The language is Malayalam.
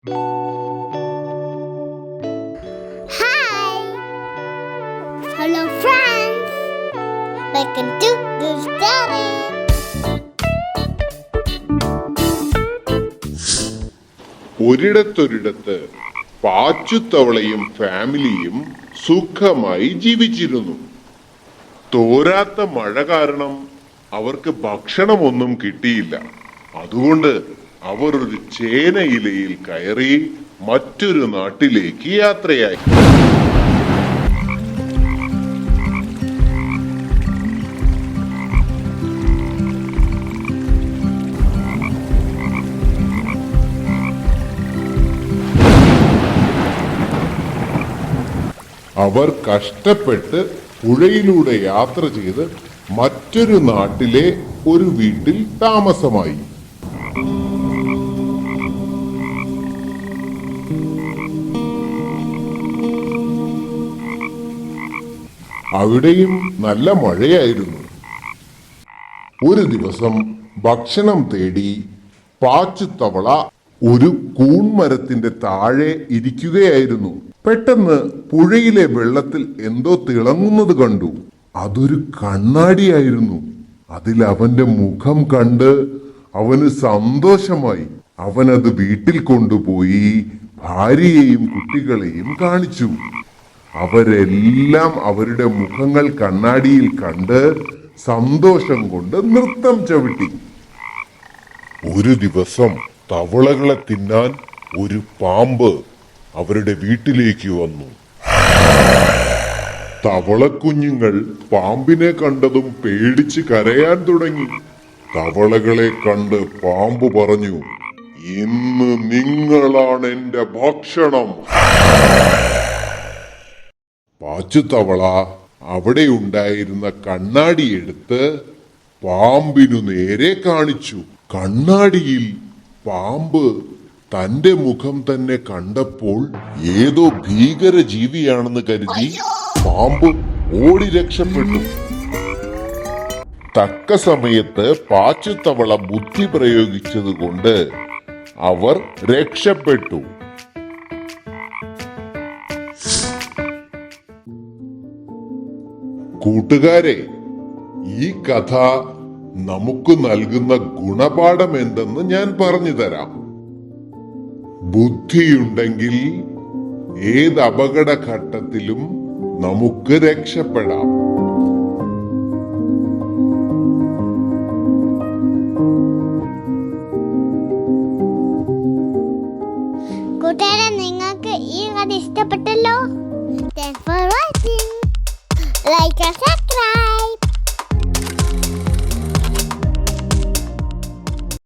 Hi! Hello friends! Welcome to the story! ഒരിടത്തൊരിടത്ത് പാച്ചുത്തവളയും ഫാമിലിയും സുഖമായി ജീവിച്ചിരുന്നു. തോരാത്ത മഴ കാരണം അവർക്ക് ഭക്ഷണമൊന്നും കിട്ടിയില്ല. അതുകൊണ്ട് അവർ ഒരു ചേനയിലയിൽ കയറി മറ്റൊരു നാട്ടിലേക്ക് യാത്രയായി. അവർ കഷ്ടപ്പെട്ട് പുഴയിലൂടെ യാത്ര ചെയ്ത് മറ്റൊരു നാട്ടിലെ ഒരു വീട്ടിൽ താമസമായി. അവിടെയും നല്ല മഴയായിരുന്നു. ഒരു ദിവസം ഭക്ഷണം തേടി പാച്ചുത്തവള ഒരു കൂൺമരത്തിന്റെ താഴെ ഇരിക്കുകയായിരുന്നു. പെട്ടെന്ന് പുഴയിലെ വെള്ളത്തിൽ എന്തോ തിളങ്ങുന്നത് കണ്ടു. അതൊരു കണ്ണാടിയായിരുന്നു. അതിൽ അവന്റെ മുഖം കണ്ട് അവന് സന്തോഷമായി. അവനത് വീട്ടിൽ കൊണ്ടുപോയി ഭാര്യയെയും കുട്ടികളെയും കാണിച്ചു. അവരെല്ലാം അവരുടെ മുഖങ്ങൾ കണ്ണാടിയിൽ കണ്ട് സന്തോഷം കൊണ്ട് നൃത്തം ചവിട്ടി. ഒരു ദിവസം തവളകളെ തിന്നാൻ ഒരു പാമ്പ് അവരുടെ വീട്ടിലേക്ക് വന്നു. തവളക്കുഞ്ഞുങ്ങൾ പാമ്പിനെ കണ്ടതും പേടിച്ച് കരയാൻ തുടങ്ങി. തവളകളെ കണ്ട് പാമ്പ് പറഞ്ഞു, "ഇന്ന് നിങ്ങളാണ് എന്റെ ഭക്ഷണം." പാച്ചുത്തവള അവിടെ ഉണ്ടായിരുന്ന കണ്ണാടി എടുത്ത് പാമ്പിനു നേരെ കാണിച്ചു. കണ്ണാടിയിൽ പാമ്പ് തന്റെ മുഖം തന്നെ കണ്ടപ്പോൾ ഏതോ ഭീകര ജീവിയാണെന്ന് കരുതി പാമ്പ് ഓടി രക്ഷപ്പെട്ടു. തക്ക സമയത്ത് പാച്ചുത്തവള ബുദ്ധി പ്രയോഗിച്ചതുകൊണ്ട് അവർ രക്ഷപ്പെട്ടു. കൂട്ടുകാരെ, ഈ കഥ നമുക്ക് നൽകുന്ന ഗുണപാഠം എന്തെന്ന് ഞാൻ പറഞ്ഞു തരാം. ബുദ്ധിയുണ്ടെങ്കിൽ ഏത് അപകടഘട്ടത്തിലും നമുക്ക് രക്ഷപ്പെടാം. കൂട്ടുകാരെ, നിങ്ങൾക്ക് ഈ കഥ ഇഷ്ടപ്പെട്ടല്ലോ? Thanks for watching. Like us